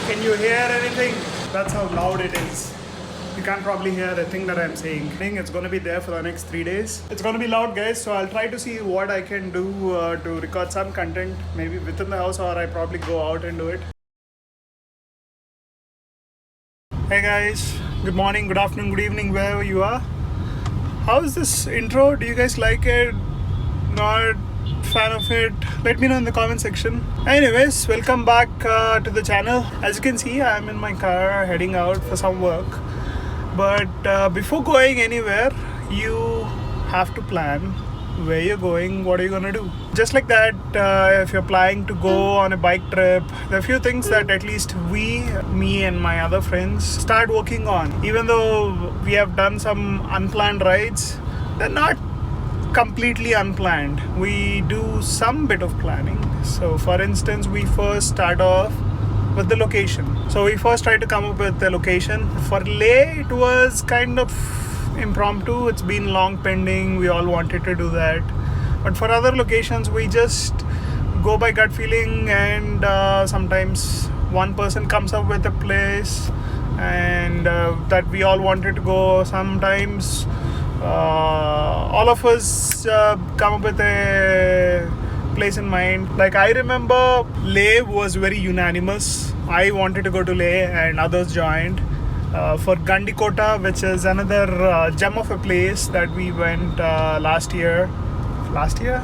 Can you hear anything? That's how loud it is. You can't probably hear the thing that I'm saying. I think it's going to be there for the next 3 days. It's going to be loud, guys, so I'll try to see what I can do to record some content, maybe within the house, or I probably go out and do it. Hey guys, good morning, good afternoon, good evening, wherever you are. How's this intro? Do you guys like it? Not fan of it? Let me know in the comment section. Anyways, welcome back to the channel. As you can see, I'm in my car heading out for some work. But before going anywhere, you have to plan where you're going, what are you gonna do. Just like that, if you're planning to go on a bike trip, there are a few things that at least me and my other friends start working on. Even though we have done some unplanned rides, they're not completely unplanned. We do some bit of planning. So for instance, we first start off with the location. So we first tried to come up with the location. For Leh, it was kind of impromptu. It's been long pending. We all wanted to do that. But for other locations, we just go by gut feeling, and sometimes one person comes up with a place and that we all wanted to go. Sometimes all of us come up with a place in mind. Like I remember Leh was very unanimous. I wanted to go to Leh and others joined. For Gandikota, which is another gem of a place that we went last year. Last year?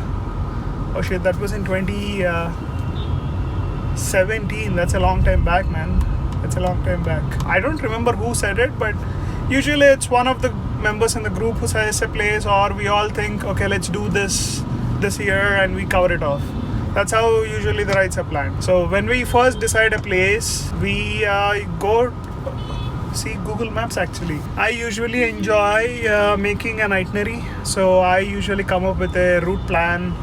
Oh shit, that was in 2017. That's a long time back, man. That's a long time back. I don't remember who said it, but usually it's one of the members in the group who says a place, or we all think, okay, let's do this year, and we cover it off. That's how usually the rides are planned. So when we first decide a place, we go see Google Maps. Actually, I usually enjoy making an itinerary. So I usually come up with a route plan.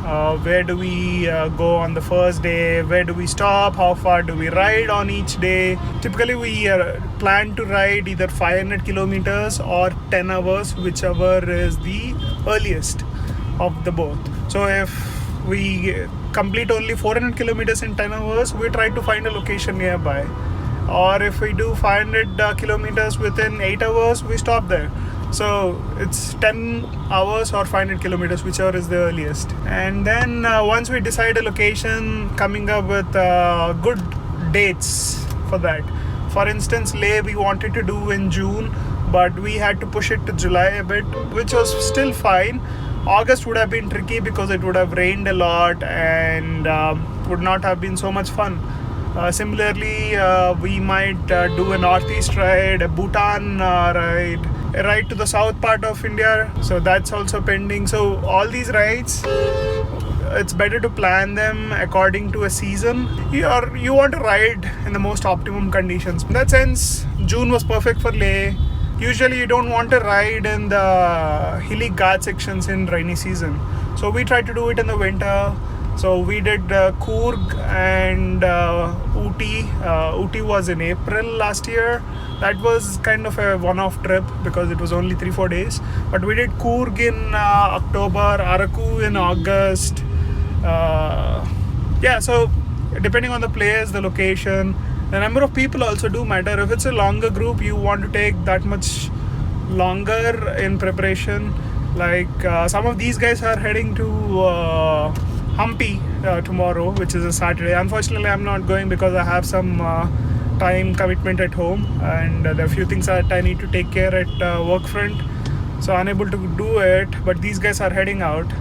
Where do we go on the first day? Where do we stop? How far do we ride on each day? Typically we plan to ride either 500 kilometers or 10 hours, whichever is the earliest of the both. So if we complete only 400 kilometers in 10 hours, we try to find a location nearby. Or if we do 500 kilometers within 8 hours, we stop there. So it's 10 hours or 500 kilometers, whichever is the earliest. And then once we decide a location, coming up with good dates for that. For instance, Leh we wanted to do in June, but we had to push it to July a bit, which was still fine. August would have been tricky because it would have rained a lot and would not have been so much fun. Similarly, we might do a northeast ride, a Bhutan ride, a ride to the south part of India. So that's also pending. So all these rides, it's better to plan them according to a season. You want to ride in the most optimum conditions. In that sense, June was perfect for Leh. Usually you don't want to ride in the hilly Ghat sections in rainy season. So we tried to do it in the winter. So we did Coorg and Ooty. Ooty was in April last year. That was kind of a one-off trip because it was only 3-4 days. But we did Coorg in October, Araku in August. So depending on the place, the location, the number of people also do matter. If it's a longer group, you want to take that much longer in preparation. Like some of these guys are heading to Hampi tomorrow, which is a Saturday. Unfortunately, I'm not going because I have some time commitment at home, and there are a few things that I need to take care at work front, so unable to do it. But these guys are heading out,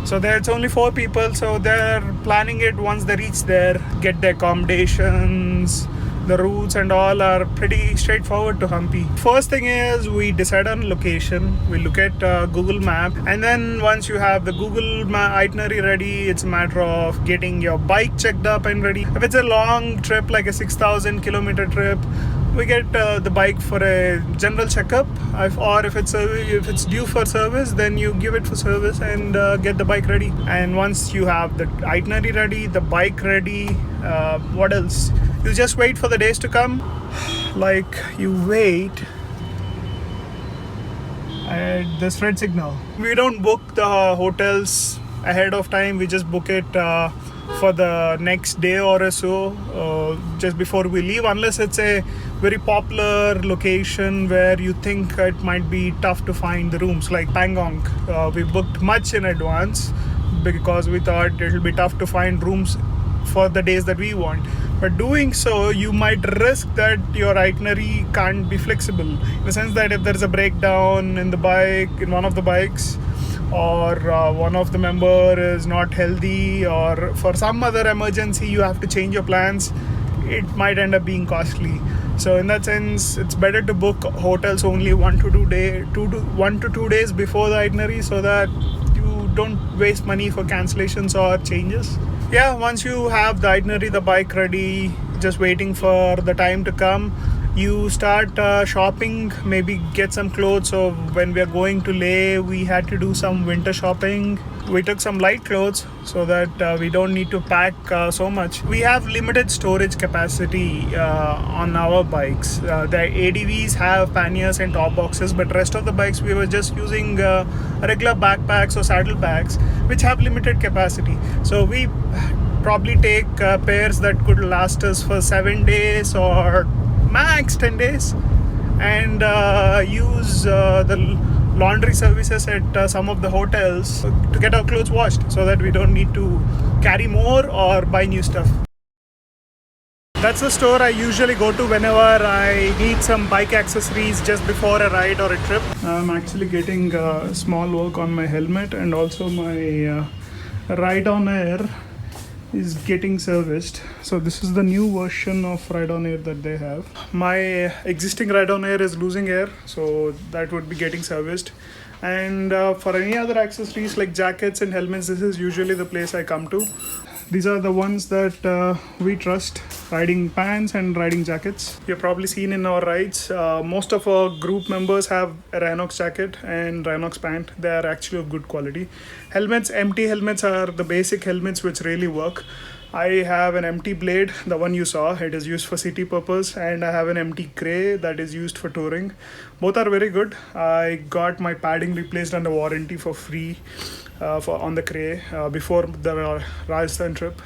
so there's only 4 people, so they're planning it once they reach there, get the accommodations. The routes and all are pretty straightforward to Hampi. First thing is we decide on location. We look at Google Map, and then once you have the Google itinerary ready, it's a matter of getting your bike checked up and ready. If it's a long trip, like a 6,000 kilometer trip, we get the bike for a general checkup. Or if it's due for service, then you give it for service and get the bike ready. And once you have the itinerary ready, the bike ready, what else? You just wait for the days to come. Like you wait at this red signal. We don't book the hotels ahead of time. We just book it for the next day or so, just before we leave, unless it's a very popular location where you think it might be tough to find the rooms, like Pangong. We booked much in advance because we thought it will be tough to find rooms for the days that we want. But doing so, you might risk that your itinerary can't be flexible, in the sense that if there's a breakdown in one of the bikes, or one of the member is not healthy, or for some other emergency you have to change your plans, it might end up being costly. So in that sense, it's better to book hotels only 1 to 2 days before the itinerary, so that you don't waste money for cancellations or changes. Yeah, once you have the itinerary, the bike ready, just waiting for the time to come, you start shopping, maybe get some clothes. So when we are going to Leh, we had to do some winter shopping. We took some light clothes so that we don't need to pack so much. We have limited storage capacity on our bikes. The ADVs have panniers and top boxes, but rest of the bikes we were just using regular backpacks or saddle bags, which have limited capacity. So we probably take pairs that could last us for 7 days or max 10 days, and use the laundry services at some of the hotels to get our clothes washed, so that we don't need to carry more or buy new stuff. That's the store I usually go to whenever I need some bike accessories just before a ride or a trip. I'm actually getting small work on my helmet, and also my Ride On Air is getting serviced. So this is the new version of Ride On Air that they have. My existing Ride On Air is losing air, so that would be getting serviced. And for any other accessories like jackets and helmets, this is usually the place I come to. These are the ones that we trust: riding pants and riding jackets. You've probably seen in our rides, most of our group members have a Rhinox jacket and Rhinox pant. They are actually of good quality. Helmets, empty helmets are the basic helmets which really work. I have an empty blade, the one you saw, it is used for city purpose, and I have an empty gray that is used for touring. Both are very good. I got my padding replaced under warranty for free on the Cray before the Rajasthan trip,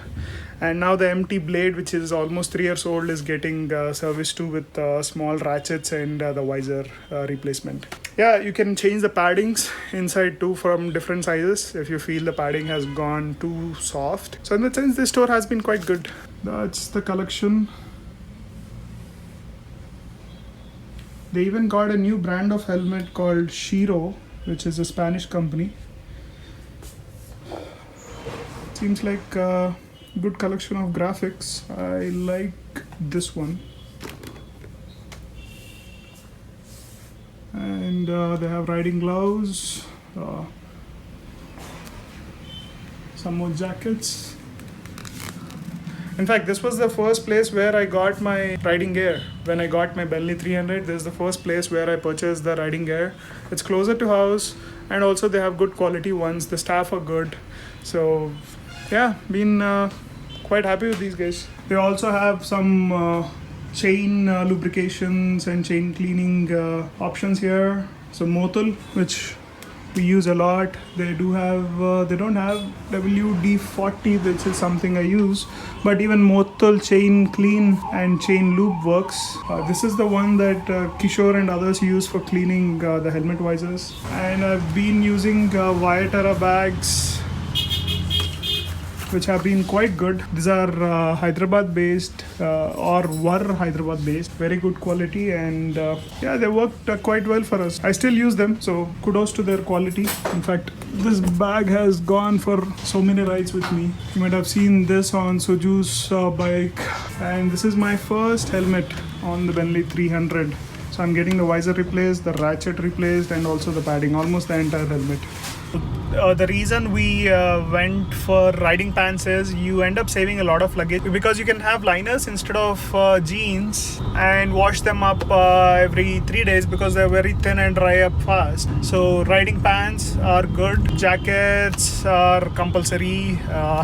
and now the empty blade, which is almost 3 years old, is getting serviced too, with small ratchets and the visor replacement. Yeah, you can change the paddings inside too from different sizes if you feel the padding has gone too soft. So in that sense, this store has been quite good. That's the collection. They even got a new brand of helmet called Shiro, which is a Spanish company. Seems like a good collection of graphics. I like this one. And they have riding gloves, some more jackets. In fact, this was the first place where I got my riding gear. When I got my Bentley 300, this is the first place where I purchased the riding gear. It's closer to house, and also they have good quality ones. The staff are good. So yeah, been quite happy with these guys. They also have some chain lubrications and chain cleaning options here. So Motul, which we use a lot. They do have, they don't have WD-40, which is something I use, but even Motul Chain Clean and Chain Lube works. This is the one that Kishore and others use for cleaning the helmet visors. And I've been using Vayatara bags, which have been quite good. These are Hyderabad based or were Hyderabad based. Very good quality, and yeah, they worked quite well for us. I still use them, so kudos to their quality. In fact, this bag has gone for so many rides with me. You might have seen this on Suju's bike, and this is my first helmet on the Bentley 300. So I'm getting the visor replaced, the ratchet replaced, and also the padding, almost the entire helmet. The reason we went for riding pants is you end up saving a lot of luggage, because you can have liners instead of jeans and wash them up every 3 days, because they're very thin and dry up fast. So riding pants are good, jackets are compulsory,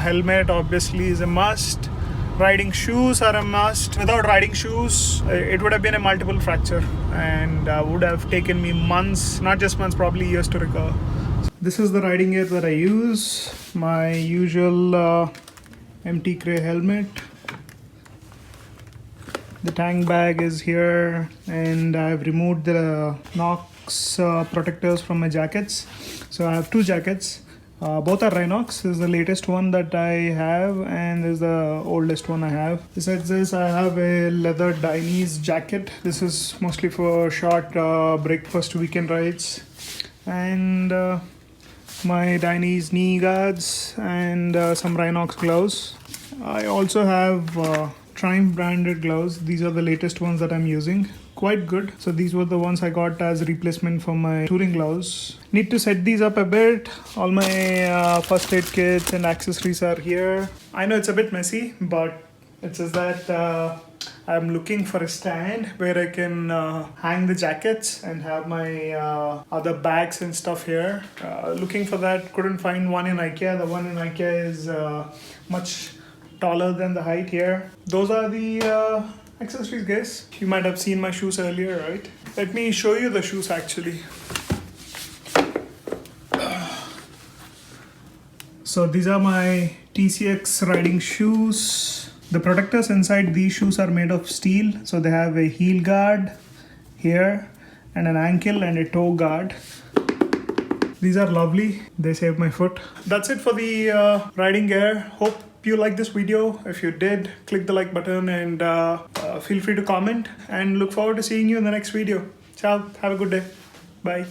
helmet obviously is a must. Riding shoes are a must. Without riding shoes, it would have been a multiple fracture and would have taken me months, not just months, probably years to recover. This is the riding gear that I use. My usual empty grey helmet. The tank bag is here, and I've removed the Nox protectors from my jackets. So I have two jackets. Both are Rhinox. This is the latest one that I have, and this is the oldest one I have. Besides this, I have a leather Dainese jacket. This is mostly for short breakfast weekend rides. And my Dainese knee guards and some Rhinox gloves. I also have Triumph branded gloves. These are the latest ones that I'm using. Quite good. So these were the ones I got as replacement for my touring gloves. Need to set these up a bit. All my first aid kits and accessories are here. I know it's a bit messy, but it's just that I'm looking for a stand where I can hang the jackets and have my other bags and stuff here. Looking for that, couldn't find one in IKEA. The one in IKEA is much taller than the height here. Those are the accessories, guys. You might have seen my shoes earlier, right? Let me show you the shoes actually. So these are my TCX riding shoes. The protectors inside these shoes are made of steel. So they have a heel guard here and an ankle and a toe guard. These are lovely. They save my foot. That's it for the riding gear. Hope you like this video. If you did, click the like button and feel free to comment, and look forward to seeing you in the next video. Ciao. Have a good day. Bye.